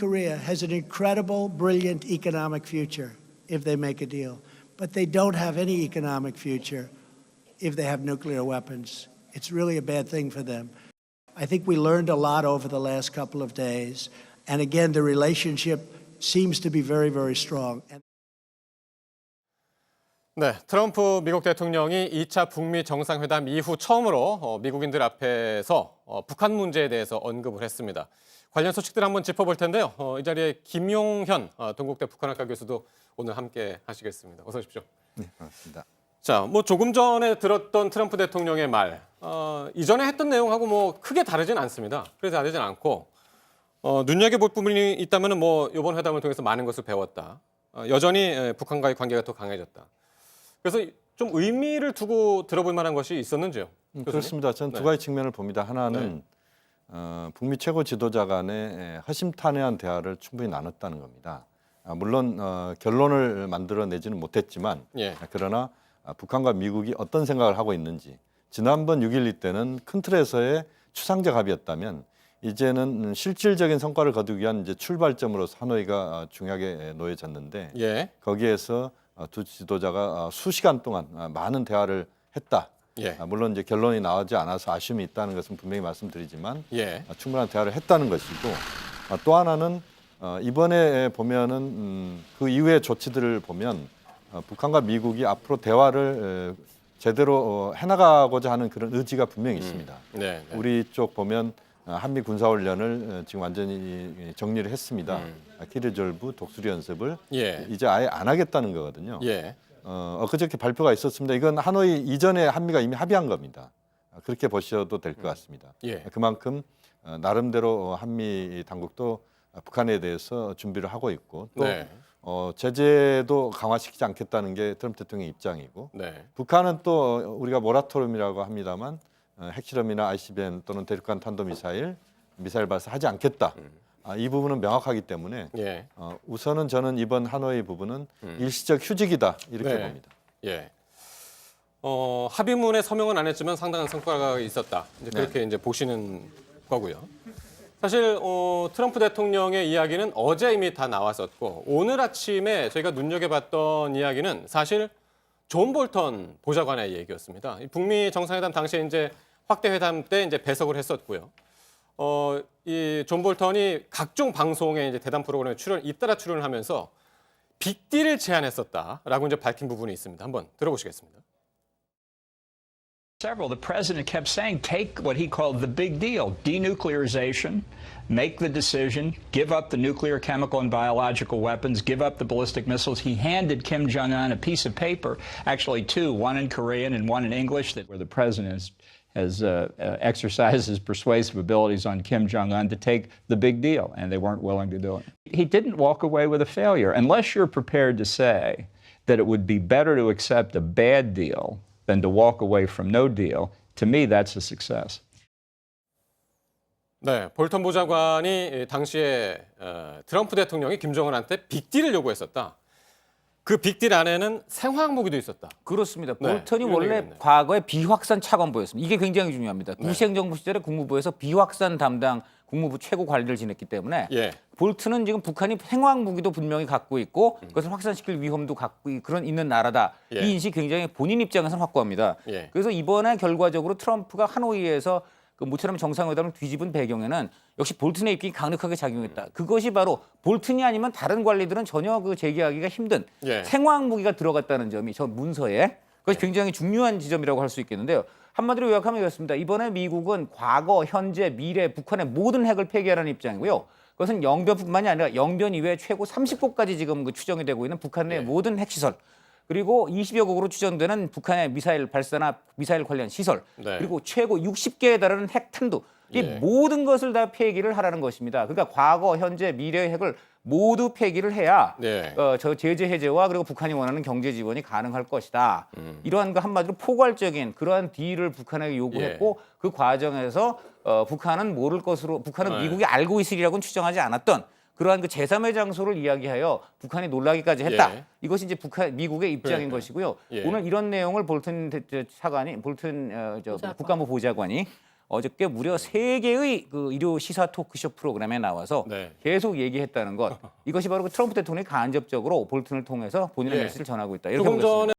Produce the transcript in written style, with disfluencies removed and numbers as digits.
Korea has an incredible, brilliant economic future if they make a deal, but they don't have any economic future if they have nuclear weapons. It's really a bad thing for them. I think we learned a lot over the last couple of days, and again, the relationship seems to be very, very strong. 네, 트럼프 미국 대통령이 2차 북미 정상회담 이후 처음으로 미국인들 앞에서 북한 문제에 대해서 언급을 했습니다. 관련 소식들 한번 짚어볼 텐데요. 이 자리에 김용현 동국대 북한학과 교수도 오늘 함께 하시겠습니다. 어서 오십시오. 네, 반갑습니다. 자, 조금 전에 들었던 트럼프 대통령의 말, 이전에 했던 내용하고 크게 다르진 않습니다. 그래서 다르진 않고 눈여겨볼 부분이 있다면 이번 회담을 통해서 많은 것을 배웠다. 여전히 북한과의 관계가 더 강해졌다. 그래서 좀 의미를 두고 들어볼 만한 것이 있었는지요? 그렇습니다. 저는 두 가지 측면을 봅니다. 하나는 북미 최고 지도자 간의 허심탄회한 대화를 충분히 나눴다는 겁니다. 물론 결론을 만들어내지는 못했지만 그러나 북한과 미국이 어떤 생각을 하고 있는지 지난번 6.12 때는 큰 틀에서의 추상적 합의였다면 이제는 실질적인 성과를 거두기 위한 이제 출발점으로서 하노이가 중요하게 놓여졌는데 거기에서 두 지도자가 수시간 동안 많은 대화를 했다. 물론 이제 결론이 나오지 않아서 아쉬움이 있다는 것은 분명히 말씀드리지만 충분한 대화를 했다는 것이고 또 하나는 이번에 보면은 그 이후의 조치들을 보면 북한과 미국이 앞으로 대화를 제대로 해나가고자 하는 그런 의지가 분명히 있습니다. 우리 쪽 보면 한미 군사훈련을 지금 완전히 정리를 했습니다. 키르졸브 독수리 연습을 이제 아예 안 하겠다는 거거든요. 엊그저께 발표가 있었습니다. 이건 하노이 이전에 한미가 이미 합의한 겁니다. 그렇게 보셔도 될 것 같습니다. 그만큼 나름대로 한미 당국도 북한에 대해서 준비를 하고 있고 또 제재도 강화시키지 않겠다는 게 트럼프 대통령의 입장이고 북한은 또 우리가 모라토리움이라고 합니다만 핵실험이나 ICBM 또는 대륙간 탄도미사일 발사하지 않겠다. 이 부분은 명확하기 때문에 우선은 저는 이번 하노이 부분은 일시적 휴직이다 이렇게 봅니다. 합의문에 서명은 안 했지만 상당한 성과가 있었다. 그렇게 이제 보시는 거고요. 사실 트럼프 대통령의 이야기는 어제 이미 다 나왔었고 오늘 아침에 저희가 눈여겨봤던 이야기는 사실 존 볼턴 보좌관의 얘기였습니다. 북미 정상회담 당시에 이제 확대 회담 때 이제 배석을 했었고요. 이 존 볼턴이 각종 방송에 이제 대담 프로그램에 잇따라 출연을 하면서 빅딜을 제안했었다라고 이제 밝힌 부분이 있습니다. 한번 들어보시겠습니다. The president kept saying, take what he called the big deal, denuclearization, make the decision, give up the nuclear, chemical, and biological weapons, give up the ballistic missiles. He handed Kim Jong-un a piece of paper, actually two, one in Korean and one in English, where the president has exercised his persuasive abilities on Kim Jong-un to take the big deal, and they weren't willing to do it. He didn't walk away with a failure, unless you're prepared to say that it would be better to accept a bad deal than to walk away from no deal. To me, that's a success. 네, 볼턴 보좌관이 당시에 트럼프 대통령이 김정은한테 빅딜을 요구했었다. 그 빅딜 안에는 생화학 무기도 있었다. 그렇습니다. 볼턴이 원래 과거에 비확산 차관보였습니다. 이게 굉장히 중요합니다. 부시 행정부 시절에 국무부에서 비확산 담당 국무부 최고 관리를 지냈기 때문에 볼턴은 지금 북한이 생화학 무기도 분명히 갖고 있고 그것을 확산시킬 위험도 갖고 있는 나라다. 이 인식이 굉장히 본인 입장에서는 확고합니다. 그래서 이번에 결과적으로 트럼프가 하노이에서 그 모처럼 정상회담을 뒤집은 배경에는 역시 볼턴의 입김이 강력하게 작용했다. 그것이 바로 볼턴이 아니면 다른 관리들은 전혀 그 제기하기가 힘든 생화학 무기가 들어갔다는 점이 저 문서에 그것이 굉장히 중요한 지점이라고 할 수 있겠는데요. 한마디로 요약하면 이렇습니다. 이번에 미국은 과거, 현재, 미래 북한의 모든 핵을 폐기하라는 입장이고요. 그것은 영변뿐만이 아니라 영변 이외에 최고 30곳까지 지금 추정이 되고 있는 북한의 모든 핵시설 그리고 20여 국으로 추정되는 북한의 미사일 발사나 미사일 관련 시설 그리고 최고 60개에 달하는 핵탄두 이 모든 것을 다 폐기를 하라는 것입니다. 그러니까 과거, 현재, 미래의 핵을 모두 폐기를 해야 저 제재 해제와 그리고 북한이 원하는 경제 지원이 가능할 것이다. 이러한 그 한마디로 포괄적인 그러한 딜을 북한에게 요구했고 그 과정에서 북한은 모를 것으로 북한은 미국이 알고 있으리라고는 추정하지 않았던 그러한 그 제3의 장소를 이야기하여 북한이 놀라기까지 했다. 이것이 이제 미국의 입장인 것이고요. 오늘 이런 내용을 볼턴 차관이, 볼턴 국가안보 보좌관이 어저께 무려 3개의 그 일요 시사 토크쇼 프로그램에 나와서 네. 계속 얘기했다는 것. 이것이 바로 그 트럼프 대통령이 간접적으로 볼튼을 통해서 본인의 예. 메시지를 전하고 있다. 이렇게 조금 보겠습니다. 전에